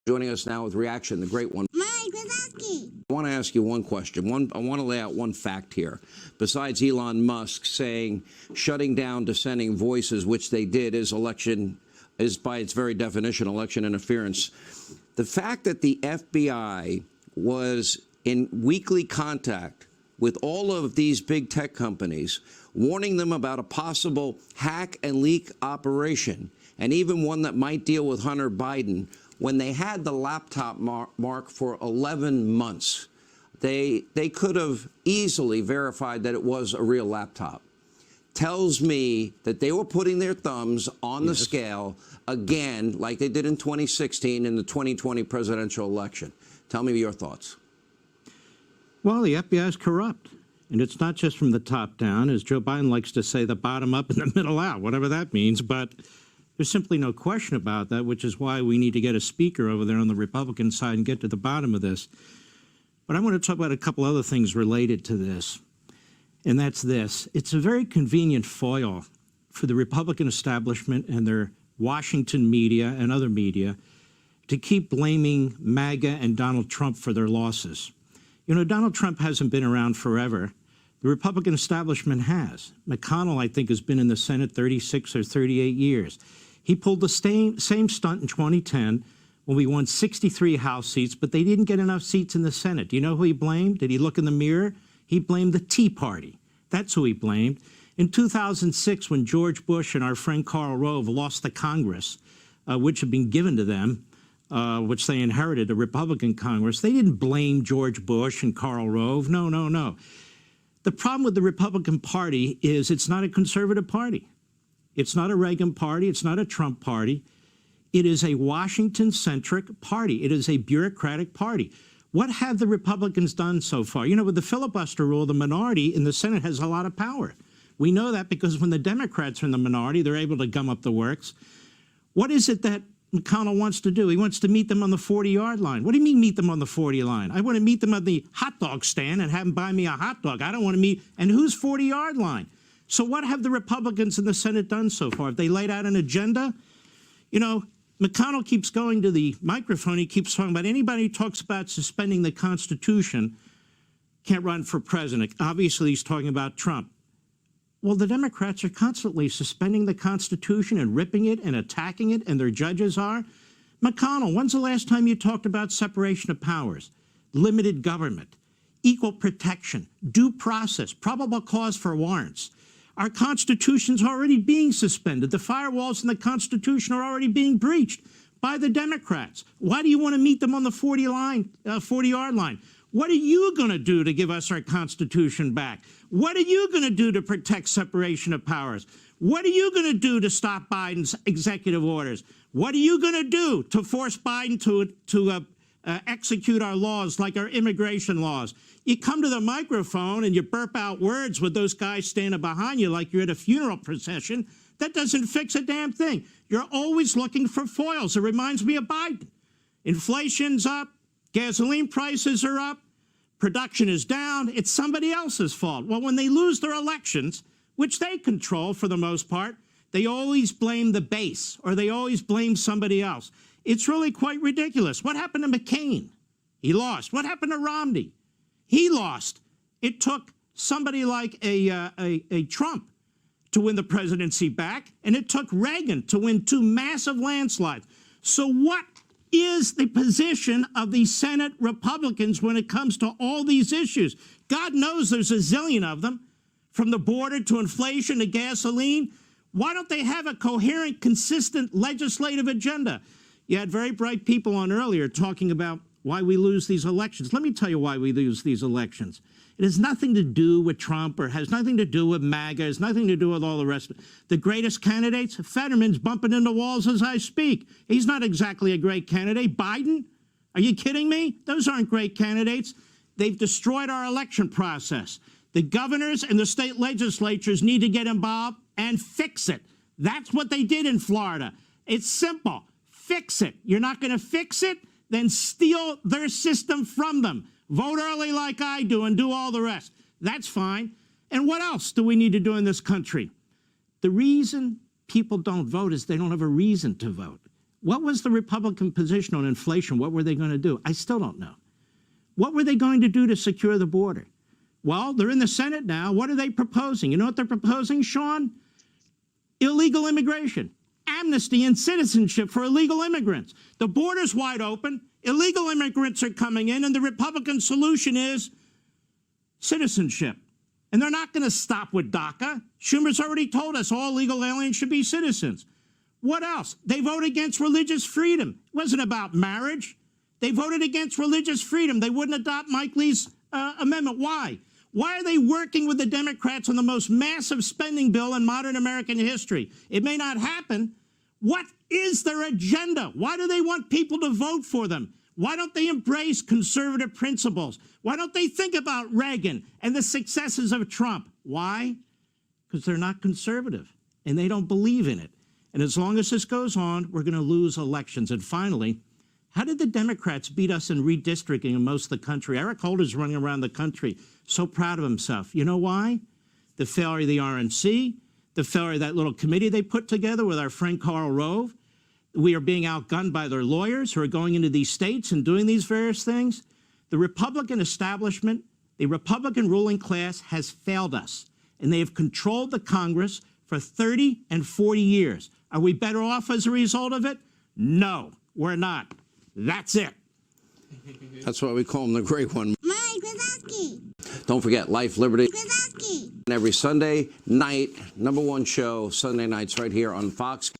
Joining us now with Reaction, the great one. Mike Wazowski. I want to ask you one question. I want to lay out one fact here. Besides Elon Musk saying shutting down dissenting voices, which they did, is by its very definition election interference. The fact that the FBI was in weekly contact with all of these big tech companies, warning them about a possible hack and leak operation, and even one that might deal with Hunter Biden, when they had the laptop mark for 11 months, they could have easily verified that it was a real laptop. Tells me that they were putting their thumbs on the scale again, like they did in 2016 in the 2020 presidential election. Tell me your thoughts. Well, the FBI is corrupt. And it's not just from the top down, as Joe Biden likes to say, the bottom up and the middle out, whatever that means. But there's simply no question about that, which is why we need to get a speaker over there on the Republican side and get to the bottom of this. But I want to talk about a couple other things related to this, and that's this. It's a very convenient foil for the Republican establishment and their Washington media and other media to keep blaming MAGA and Donald Trump for their losses. You know, Donald Trump hasn't been around forever. The Republican establishment has. McConnell, I think, has been in the Senate 36 or 38 years. He pulled the same stunt in 2010 when we won 63 House seats, but they didn't get enough seats in the Senate. Do you know who he blamed? Did he look in the mirror? He blamed the Tea Party. That's who he blamed. In 2006, when George Bush and our friend Karl Rove lost the Congress, which had been given to them, which they inherited, a Republican Congress, they didn't blame George Bush and Karl Rove. No, no, no. The problem with the Republican Party is it's not a conservative party. It's not a Reagan party. It's not a Trump party. It is a Washington-centric party. It is a bureaucratic party. What have the Republicans done so far? You know, with the filibuster rule, the minority in the Senate has a lot of power. We know that because when the Democrats are in the minority, they're able to gum up the works. What is it that McConnell wants to do? He wants to meet them on the 40-yard line. What do you mean meet them on the 40 line? I want to meet them at the hot dog stand and have them buy me a hot dog. I don't want to meet. And whose 40-yard line? So what have the Republicans in the Senate done so far? Have they laid out an agenda? You know, McConnell keeps going to the microphone. He keeps talking about anybody who talks about suspending the Constitution can't run for president. Obviously, he's talking about Trump. Well, the Democrats are constantly suspending the Constitution and ripping it and attacking it, and their judges are. McConnell, when's the last time you talked about separation of powers, limited government, equal protection, due process, probable cause for warrants? Our Constitution's already being suspended. The firewalls in the Constitution are already being breached by the Democrats. Why do you want to meet them on the 40-yard line? What are you going to do to give us our Constitution back? What are you going to do to protect separation of powers? What are you going to do to stop Biden's executive orders? What are you going to do to force Biden to execute our laws, like our immigration laws? You come to the microphone and you burp out words with those guys standing behind you like you're at a funeral procession. That doesn't fix a damn thing. You're always looking for foils. It reminds me of Biden. Inflation's up. Gasoline prices are up. Production is down. It's somebody else's fault. Well, when they lose their elections, which they control for the most part, they always blame the base or they always blame somebody else. It's really quite ridiculous. What happened to McCain? He lost. What happened to Romney? He lost. It took somebody like a Trump to win the presidency back, and it took Reagan to win 2 massive landslides. So what is the position of the Senate Republicans when it comes to all these issues? God knows there's a zillion of them, from the border to inflation to gasoline. Why don't they have a coherent, consistent legislative agenda? You had very bright people on earlier talking about why we lose these elections. Let me tell you why we lose these elections. It has nothing to do with Trump or has nothing to do with MAGA. It has nothing to do with all the rest of it. The greatest candidates, Fetterman's bumping into walls as I speak. He's not exactly a great candidate. Biden? Are you kidding me? Those aren't great candidates. They've destroyed our election process. The governors and the state legislatures need to get involved and fix it. That's what they did in Florida. It's simple. Fix it. You're not going to fix it? Then steal their system from them. Vote early like I do and do all the rest. That's fine. And what else do we need to do in this country? The reason people don't vote is they don't have a reason to vote. What was the Republican position on inflation? What were they going to do? I still don't know. What were they going to do to secure the border? Well, they're in the Senate now. What are they proposing? You know what they're proposing, Sean? Illegal immigration, amnesty and citizenship for illegal immigrants. The border's wide open. Illegal immigrants are coming in, and the Republican solution is citizenship. And they're not going to stop with DACA. Schumer's already told us all legal aliens should be citizens. What else? They vote against religious freedom. It wasn't about marriage. They voted against religious freedom. They wouldn't adopt Mike Lee's amendment. Why? Why are they working with the Democrats on the most massive spending bill in modern American history? It may not happen. What is their agenda? Why do they want people to vote for them? Why don't they embrace conservative principles? Why don't they think about Reagan and the successes of Trump? Why? Because they're not conservative, and they don't believe in it. And as long as this goes on, we're going to lose elections. And finally, how did the Democrats beat us in redistricting in most of the country? Eric Holder's running around the country so proud of himself. You know why? The failure of the RNC, the failure of that little committee they put together with our friend Karl Rove. We are being outgunned by their lawyers who are going into these states and doing these various things. The Republican establishment, the Republican ruling class has failed us, and they have controlled the Congress for 30 and 40 years. Are we better off as a result of it? No, we're not. That's it. That's why we call him the Great One. Mike Wazowski. Don't forget Life, Liberty. Wazowski. Every Sunday night, #1 show, Sunday nights right here on Fox.